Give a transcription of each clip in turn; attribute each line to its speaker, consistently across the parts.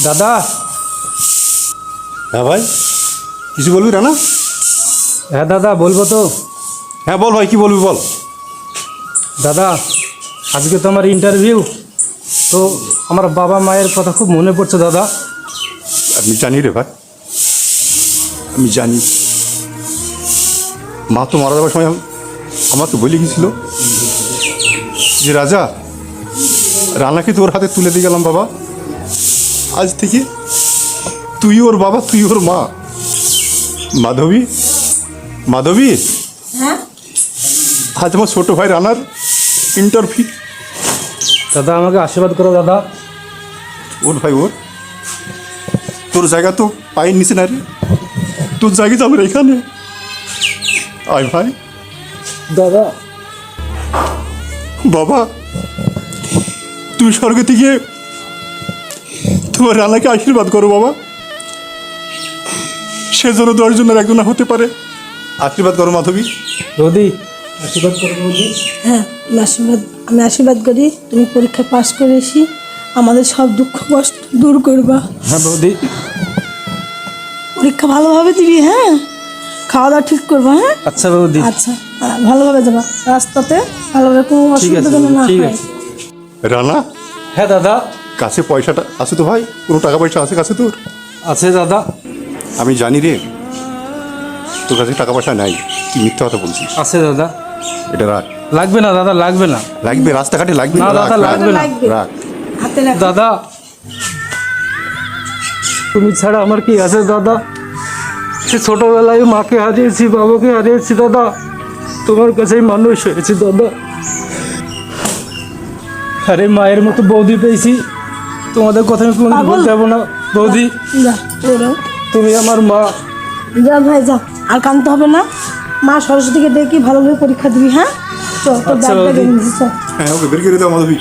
Speaker 1: দাদা।
Speaker 2: হ্যাঁ ভাই, কিছু বলবি রানা?
Speaker 1: হ্যাঁ দাদা, বলবো তো।
Speaker 2: হ্যাঁ বল ভাই, কি বলবি বল।
Speaker 1: দাদা, আজকে তো আমার ইন্টারভিউ, তো আমার বাবা মায়ের কথা খুব মনে পড়ছে দাদা।
Speaker 2: আমি জানি রে ভাই, আমি জানি। মা তো মারা যাওয়ার সময় আমার তো বলে গেছিল যে রাজা, রানাকে তোর হাতে তুলে দিয়ে গেলাম বাবা, আজ থেকে তুই ওর বাবা, তুই ওর মা। মাধবী, মাধবী,
Speaker 3: হ্যাঁ
Speaker 2: আজ আমার ছোটো ভাই রানার ইন্টারভিউ।
Speaker 1: দাদা, আমাকে আশীর্বাদ করো দাদা।
Speaker 2: ওর ভাই ওর, তোর জায়গা তো পায়ের নিচে না রে, তোর জায়গা যাবে এখানে। আয় ভাই।
Speaker 1: দাদা,
Speaker 2: বাবা, তুমি স্বর্গে থেকে তোমার রানাকে আশীর্বাদ করো বাবা, সে যেন 10 জনের একজন হতে পারে। আশীর্বাদ করো মাধবী।
Speaker 1: বৌদি, আশীর্বাদ করো বৌদি।
Speaker 3: হ্যাঁ, আমি আশীর্বাদ করি তুমি পরীক্ষায় পাশ করে এসি আমাদের সব দুঃখ কষ্ট দূর করবা।
Speaker 1: হ্যাঁ বৌদি।
Speaker 3: পরীক্ষা ভালোভাবে দিবি, হ্যাঁ, খাওয়া দাওয়া ঠিক করবা। হ্যাঁ
Speaker 1: আচ্ছা বৌদি।
Speaker 3: আচ্ছা, ভালোভাবে যাবা রাস্তাতে, ভালোভাবে কোনো
Speaker 1: ঠিক
Speaker 3: অসুবিধা
Speaker 1: আছে
Speaker 3: যেন না
Speaker 1: ঠিক
Speaker 3: হয়।
Speaker 1: আছে।
Speaker 2: রানা,
Speaker 1: হ্যাঁ দাদা।
Speaker 2: কাছে পয়সাটা আছে তো ভাই? কোনো টাকা পয়সা আছে কাছে তোর?
Speaker 1: আছে দাদা।
Speaker 2: আমি জানি রে, তোর কাছে টাকা পয়সা নাই, তুই মিথ্যা কথা বলছিস।
Speaker 1: আছে দাদা।
Speaker 2: এটা রাখ।
Speaker 1: লাগবে না দাদা, লাগবে না।
Speaker 2: লাগবে, রাস্তাঘাটে লাগবে।
Speaker 1: না দাদা,
Speaker 2: রাখ,
Speaker 1: লাগবে না।
Speaker 2: রাখ।
Speaker 3: হাতে রাখ।
Speaker 1: দাদা, তুমি ছাড়া আমার কি আছে দাদা? সে ছোটবেলায় মাকে হারিয়েছি, বাবাকে হারিয়েছি দাদা, তোমার কাছেই মানুষ হয়েছি দাদা। আরে মায়ের মতো বৌদি পেয়েছি, তোমাদের কথা আমি কোনো বলতে যাবো না বৌদি।
Speaker 3: যা ওরাও।
Speaker 1: তুমি আমার মা।
Speaker 3: যা ভাই যা, আর কানতে হবে না। মা সরস্বতীকে দেখি ভালোভাবে পরীক্ষা দিবি। হ্যাঁ চল, তোর
Speaker 1: আচ্ছা,
Speaker 3: ব্যাগটা
Speaker 1: বৌদি।
Speaker 3: কিনে দিছি, চল।
Speaker 2: হ্যাঁ, ওকে বের করে দাও মাধবী।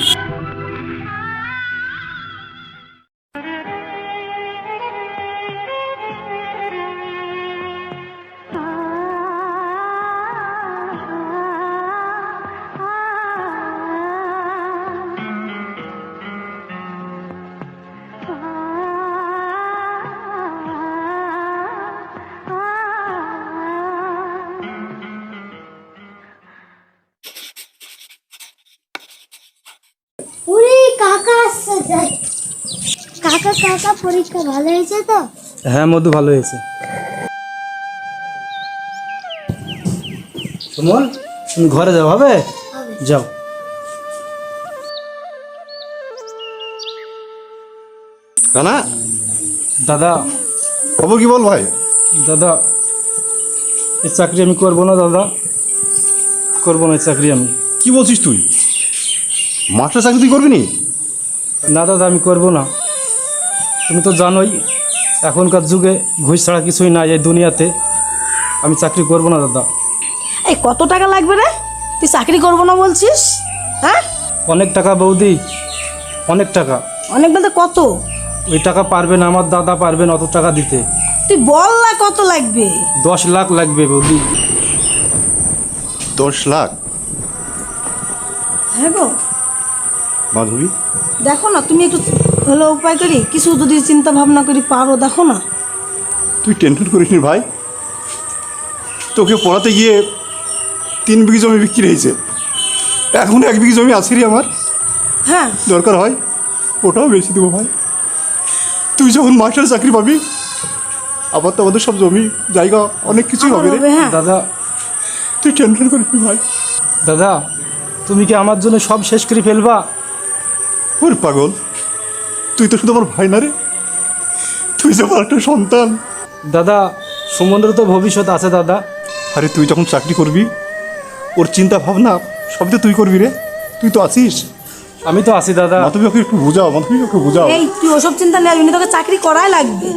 Speaker 4: উরে কাকা আসছে যাই। কাকা কাকা পরীক্ষা ভালো হয়েছে তো?
Speaker 1: হ্যাঁ মধু, ভালো হয়েছে। সুমন, তুমি ঘরে যাও, হবে? যাও।
Speaker 2: রানা,
Speaker 1: দাদা,
Speaker 2: খবর কি বল ভাই?
Speaker 1: দাদা, এই চাকরি আমি করবো না দাদা, করবো না এই চাকরি আমি।
Speaker 2: কি বলছিস তুই? মাস্টার চাকরি তুই করবি নি?
Speaker 1: না দাদা, আমি করবো না। তুমি তো জানোই এখনকার যুগে ঘুষ ছাড়া কিছুই নাই এই দুনিয়াতে। আমি চাকরি করবো না দাদা।
Speaker 3: এই কত টাকা লাগবে রে? তুই চাকরি করবো না বলছিস? হ্যাঁ,
Speaker 1: অনেক টাকা বৌদি, অনেক টাকা।
Speaker 3: অনেক বলতে কত?
Speaker 1: ওই টাকা পারবে না, আমার দাদা পারবে না অত টাকা দিতে।
Speaker 3: তুই বল না কত লাগবে।
Speaker 1: 10 লাখ লাগবে বৌদি।
Speaker 2: 10 লাখ?
Speaker 3: হ্যাঁ গো,
Speaker 2: মাধবী,
Speaker 3: দেখো না তুমি একটু হলো উপায় করি, কিছু যদি চিন্তা ভাবনা করি পারো, দেখো না।
Speaker 2: তুই টেনশন করিস নি ভাই, তোকে পড়াতে গিয়ে 3 বিঘি জমি বিক্রি হয়েছে, এখন 1 বিঘি জমি আছে রে আমার।
Speaker 3: হ্যাঁ,
Speaker 2: দরকার হয় ওটাও বেশি দেবো ভাই। তুই যখন মাস্টার চাকরি পাবি, আবার তো আমাদের সব জমি জায়গা অনেক কিছুই হবে রে।
Speaker 3: হবে, হ্যাঁ।
Speaker 1: দাদা,
Speaker 2: তুই টেনশন করিস নি ভাই।
Speaker 1: দাদা, তুমি কি আমার জন্য সব শেষ করে ফেলবা?
Speaker 2: ওর পাগল, তুই তো শুধু আমার ভাই না রে, তুই যে আমার একটা সন্তান।
Speaker 1: দাদা, সুমনের তো ভবিষ্যৎ আছে দাদা।
Speaker 2: আরে তুই যখন চাকরি করবি, ওর চিন্তা ভাবনা সব তো তুই করবি রে, তুই তো আছিস।
Speaker 1: আমি তো আছি দাদা।
Speaker 2: মাধবী ওকে একটু বোঝাও, মাধবী ওকে বোঝাও।
Speaker 3: এই তুই ওসব চিন্তা নেই, তোকে চাকরি করাই লাগবে।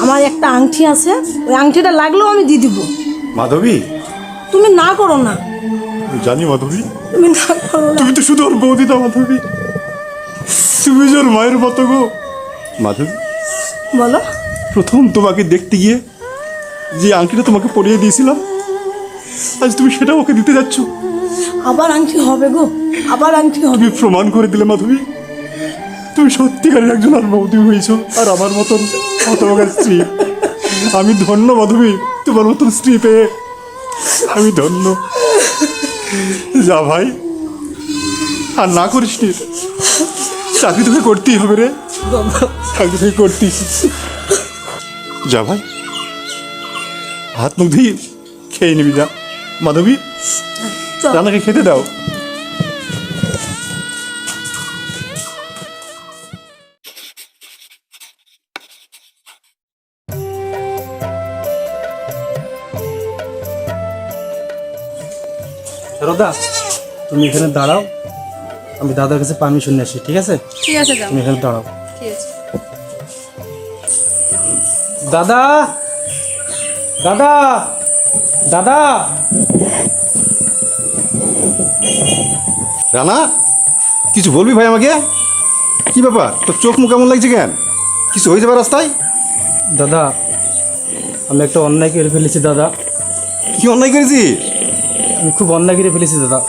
Speaker 3: আমার একটা আংটি আছে, ওই আংটিটা লাগলেও আমি দিয়ে দিব।
Speaker 2: মাধবী,
Speaker 3: তুমি না করো না,
Speaker 2: জানি মাধবী,
Speaker 3: তুমি না করো না।
Speaker 2: তুমি তো শুধু ওর বৌদি দাও মাধবী, তুমি যে ওর মায়ের মতো গো। মাধবী,
Speaker 3: বলো।
Speaker 2: প্রথম তোমাকে দেখতে গিয়ে যে আংটিটা তোমাকে পরিয়ে দিয়েছিলাম, আজ তুমি সেটা ওকে দিতে যাচ্ছ।
Speaker 3: আবার আংটি হবে গো, আবার আংটি হবে।
Speaker 2: তুমি প্রমাণ করে দিলে মাধবী, তুমি সত্যিকারের একজন আর বৌদি হয়েছো, আর আমার মতন হতভাগা স্ত্রী। আমি ধন্য মাধবী, তোমার মতন স্ত্রী পেয়ে আমি ধন্য। যা ভাই, আর না করিস নি, চাকরি তোকে করতেই হবে রে, চাকরি তোকে করতেই। যা ভাই, হাত মুখ ধুই খেয়ে নিবি, যা। মাধবী,
Speaker 3: চল।
Speaker 2: রান্নাকে খেতে দাও।
Speaker 1: রোদা, তুমি এখানে দাঁড়াও, আমি দাদার কাছে পারমিশন নিয়ে আসি, ঠিক আছে?
Speaker 5: ঠিক আছে, যাও।
Speaker 1: তুমি এখানে দাঁড়াও।
Speaker 5: ঠিক আছে।
Speaker 1: দাদা, দাদা, দাদা।
Speaker 2: রানা, কিছু বলবি ভাই আমাকে? কি ব্যাপার, তোর চোখ মুখ কেমন লাগছে কেন? কিছু হয়ে যাবে রাস্তায়?
Speaker 1: দাদা, আমি একটা অন্যায় করে ফেলেছি দাদা,
Speaker 2: কি অন্যায় করেছিস?
Speaker 1: আমি খুব অন্যায় করে ফেলেছি দাদা।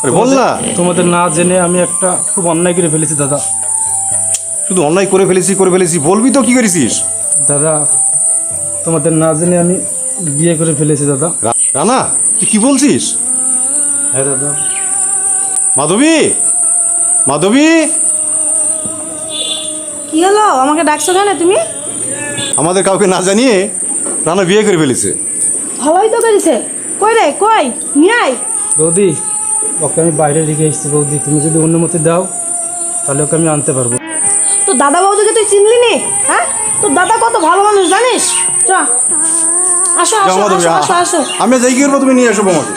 Speaker 2: আরে বল না।
Speaker 1: তোমাদের না জেনে আমি একটা খুব অন্যায় করে ফেলেছি দাদা।
Speaker 2: শুধু অন্যায় করে ফেলেছি বলবি তো কি করেছিস?
Speaker 1: দাদা, তোমাদের না জেনে আমি বিয়ে করে ফেলেছি দাদা।
Speaker 2: রানা, তুই কি বলছিস?
Speaker 1: হ্যাঁ দাদা।
Speaker 2: মাধবী, মাধবী,
Speaker 3: কি হলো, আমাকে ডাকছো কেন তুমি?
Speaker 2: আমাদের কাউকে না জানিয়ে রানা বিয়ে করে ফেলেছে।
Speaker 3: ভালোই তো করেছে। কই রে, কই নিয়ে আয়।
Speaker 1: বৌদি, ওকে আমি বাইরে রেখে এসেছি বৌদি, তুমি যদি অনুমতি দাও তাহলে ওকে আমি আনতে পারবো।
Speaker 3: তোর দাদা বৌদিকে তুই চিনলি নি? হ্যাঁ, তোর দাদা কত ভালো মানুষ জানিস? চ, আসো
Speaker 2: যাও
Speaker 3: আসো
Speaker 2: মাধবী,
Speaker 3: আসো আসো আসো।
Speaker 2: আমি যাই কি করবো, তুমি নিয়ে আসো আমাকে।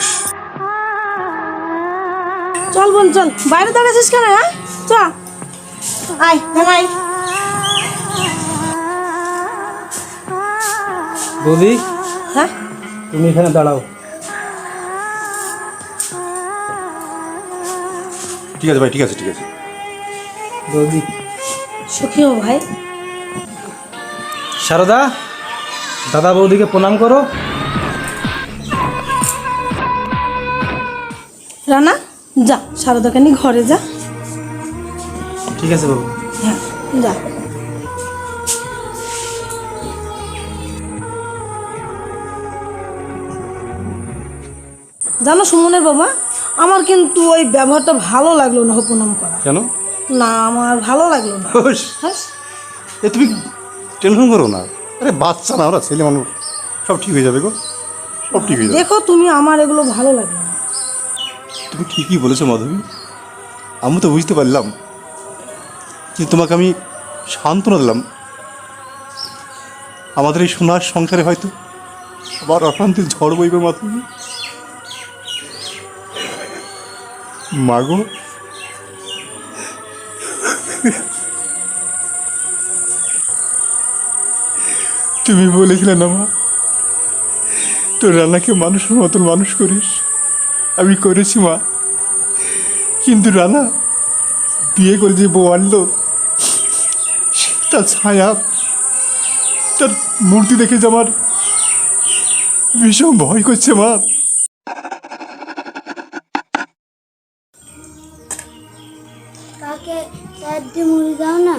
Speaker 3: চল বোন চল, বাইরে দাঁড়াছিস কেন? হ্যাঁ, চ, আয় আয়।
Speaker 1: বৌদি,
Speaker 3: হ্যাঁ,
Speaker 1: তুমি এখানে দাঁড়াও।
Speaker 2: ঠিক আছে ভাই, ঠিক আছে, ঠিক আছে।
Speaker 1: বৌদি,
Speaker 3: সুখী হো ভাই।
Speaker 1: শারদা, দাদা বৌদিকে প্রণাম করো।
Speaker 3: রানা, যা শারদাকে নিয়ে ঘরে যা।
Speaker 1: ঠিক আছে বাবু।
Speaker 3: হ্যাঁ, যা। জানো সুমনের বাবা, আমার কিন্তু ওই ব্যবহারটা ভালো লাগলো না, প্রণাম করা।
Speaker 2: কেন?
Speaker 3: না, আমার ভালো লাগলো না। হ্যাঁ,
Speaker 2: এ তুমি টেনশন করো না, আরে বাচ্চা না, ওরা ছেলে মানুষ, সব ঠিক হয়ে যাবে গো, সব ঠিক হয়ে যাবে।
Speaker 3: দেখো তুমি, আমার এগুলো ভালো লাগলো না।
Speaker 2: তুমি ঠিকই বলেছো মাধবী, আমি তো বুঝতে পারলাম, কিন্তু তোমাকে আমি সান্ত্বনা দিলাম। আমাদের এই সোনার সংসারে হয়তো আবার অশান্তির ঝড় বইবে মাধবী। মাগো, তুমি বলেছিলে না মা, তোর রান্নাকে মানুষের মতন মানুষ করিস। আমি করেছি মা, কিন্তু রানা বিয়ে করে যে বউ আনলো, তার ছায়া, তার মূর্তি দেখে যে আমার ভীষণ ভয় করছে মা।
Speaker 4: কাকে 4 দিন মুড়ি দাও না।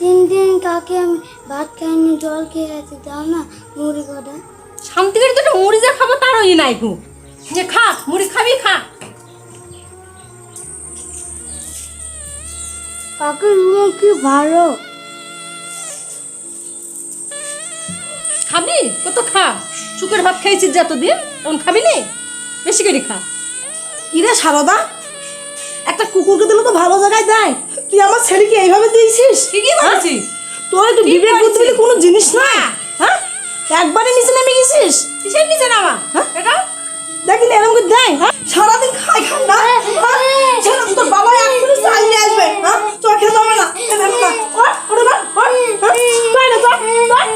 Speaker 4: 3 দিন কাকে আমি ভাত খাইনি, জল খেয়ে আছি, দাও না মুড়ি কটা।
Speaker 5: শান্তি করে দুটো মুড়ি যা খাবো তারও ই নাই গো, যে খা মুড়ি খাবি খা।
Speaker 4: কাকে মুখ কি ভালো।
Speaker 5: খাবি কত খা, শুকের ভাত খাইছিস যতদিন, তখন খাবি নি, বেশি করে খা।
Speaker 3: কি রে শারদা, একটা কুকুরকে দিলে তো ভালো জায়গায় দেয়, তুই আমার ছেলেকে এইভাবে দিয়েছিস?
Speaker 5: ঠিকই বলছিস।
Speaker 3: তোর একটু
Speaker 5: ঠিক
Speaker 3: বিবেক বুদ্ধি বলে
Speaker 5: বলছিস।
Speaker 3: কোনো জিনিস না। হ্যাঁ, একবারে নিচে নেমে গেছিস।
Speaker 5: কিসের নিচে নামা?
Speaker 3: হ্যাঁ?
Speaker 5: এটা
Speaker 3: দেখিনি এরকম করে দেয়? হ্যাঁ, সারাদিন খাই খাই না। হ্যাঁ, ছেলে তোর বাবা এক্ষুনি চাল নিয়ে আসবে। হ্যাঁ, তোর খেতে হবে না, খেতে হবে না। ওঠ, ওঠ এবার, ওঠ। হ্যাঁ, তাই না, চল, চল।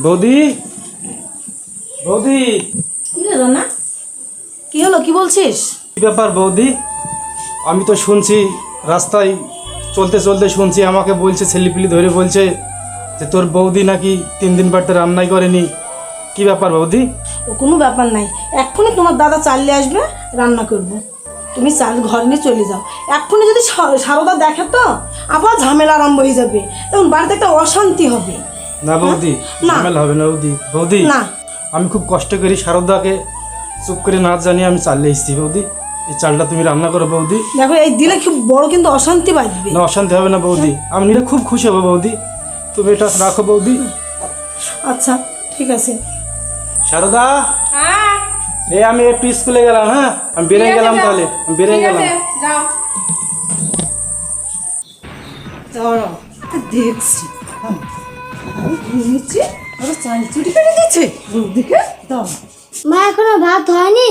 Speaker 1: বৌদি, বৌদি,
Speaker 3: কি রে রানা, কি হলো, কি বলছিস?
Speaker 1: কি ব্যাপার বৌদি? আমি তো শুনছি রাস্তায় চলতে চলতে শুনছি, আমাকে বলছে, ছেলেপিলি ধরে বলছে যে তোর বৌদি নাকি 3 দিন বাড়িতে রান্নাই করেনি, কি ব্যাপার বৌদি?
Speaker 3: ও কোনো ব্যাপার নাই, এক্ষুনি তোমার দাদা চাল নিয়ে আসবে, রান্না করবো। তুমি চাল ঘর নিয়ে চলে যাও। এক্ষুনি যদি সারদা দেখে তো আবার ঝামেলা আরম্ভ হয়ে যাবে, তখন বাড়িতে একটা অশান্তি হবে।
Speaker 1: না বৌদি,
Speaker 3: না।
Speaker 1: ঝামেলা হবে না বৌদি। বৌদি
Speaker 3: না।
Speaker 1: আমি খুব কষ্ট করি শারদাকে চুপ করে না জানিয়ে আমি চাল নিয়ে এসেছি বৌদি। এই চালটা তুমি রান্না করো বৌদি।
Speaker 3: দেখো এই দিলে খুব বড় কিন্তু অশান্তি বাঁধবে।
Speaker 1: না, অশান্তি হবে না বৌদি, আমি নিলে খুব খুশি হবো বৌদি। তুমি এটা রাখো বৌদি।
Speaker 3: আচ্ছা ঠিক আছে।
Speaker 1: শারদা, আমি একটু স্কুলে গেলাম, হ্যাঁ আমি বেরিয়ে গেলাম, তাহলে আমি বেরিয়ে গেলাম।
Speaker 3: দেখছি চাল চুরি করে দিচ্ছে বৌদিকে। দাও
Speaker 4: মা এখনো ভাত হয়নি?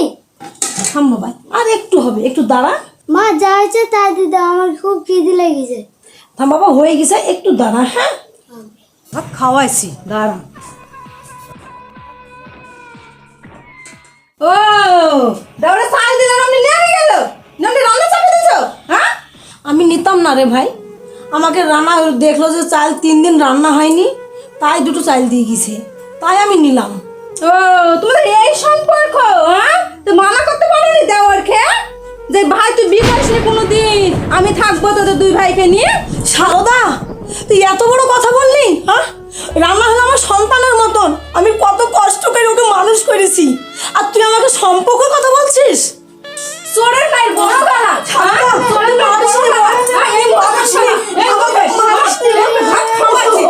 Speaker 3: থাম বাবা, আর একটু হবে, একটু দাঁড়া।
Speaker 4: মা যা হয়েছে তাই দিদি, আমার খুব খিদে লেগেছে।
Speaker 3: থাম বাবা, হয়ে গেছে, একটু দাঁড়া। হ্যাঁ ভাত খাওয়াইছি, দাঁড়া। ও দাওরে চাল দিলেন, আপনি নিয়ে গেল, আপনি রান্না চাপিয়ে দিছো? হ্যাঁ আমি নিতাম না রে ভাই, আমাকে রান্না দেখলো যে চাল 3 দিন রান্না হয়নি, তাই দুটো চাল দিয়ে গেছে, তাই আমি নিলাম।
Speaker 5: ও তোমাদের এই সম্পর্ক, হ্যাঁ? তো মানা করতে পারোনি দেওয়ারকে যে ভাই তুই বিয়ে করিস না কোনোদিন, আমি থাকবো তোদের 2 ভাইকে নিয়ে।
Speaker 3: সারদা, তুই এত বড় কথা বললি? হ্যাঁ, রান্না হলো আমার সন্তানের মতন, আমি কত কষ্ট করে ওকে মানুষ করেছি, আর তুই আমাকে সম্পর্ক কথা বলছিস?
Speaker 5: চোরের মায়ের বড় গলা,
Speaker 3: সারদা,
Speaker 5: চোরের মায়ের
Speaker 3: মারিস
Speaker 5: বড়
Speaker 3: নি,
Speaker 5: গলা।
Speaker 3: মারিস নি,
Speaker 5: এই
Speaker 3: মারিস নি, আমাকে মারিস নি,
Speaker 5: ভাত খাওয়াচ্ছি,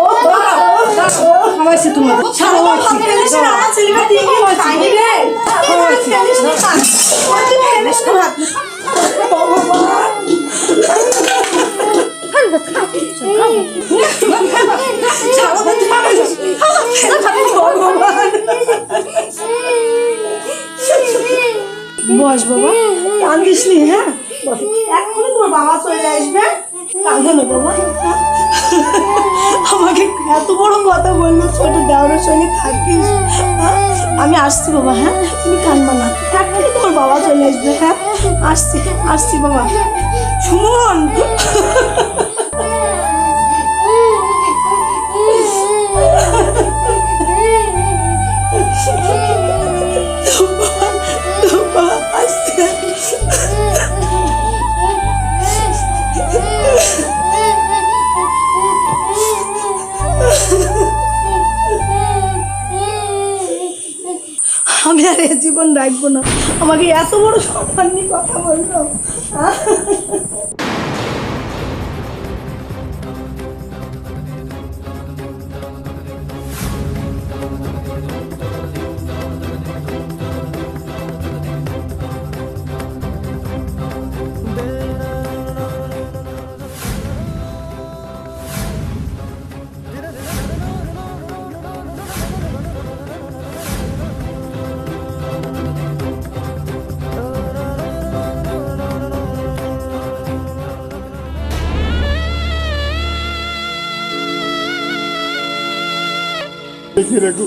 Speaker 5: খাওয়াচ্ছি তোমার।
Speaker 3: সারদা, ভাত ফেলিস না, আমার ছেলেটা দিয়ে গিয়ে খাইনি রে। ফেলিস না, তুই ফেলিস না ভাত। ভগবান। সারদা, তুই ফেলিস না, ভগবান। বস বাবা, কান্দিস নি, হ্যাঁ বস। এক্ষুনি তোমার বাবা চলে আসবে, কাঁদো না বাবা। আমাকে এত বড় কথা বললো, ছোট দেওয়ার সঙ্গে থাকিস। হ্যাঁ? আমি আসছি বাবা, হ্যাঁ তুমি কাঁদবা না, এক্ষুনি তোমার বাবা চলে আসবে। হ্যাঁ আসছি, আসছি বাবা। সুমন, আসছি। আমি আর এ জীবন রাখবো না, আমাকে এত বড় সম্মান নিয়ে কথা বললো।
Speaker 2: দেখে রাখো।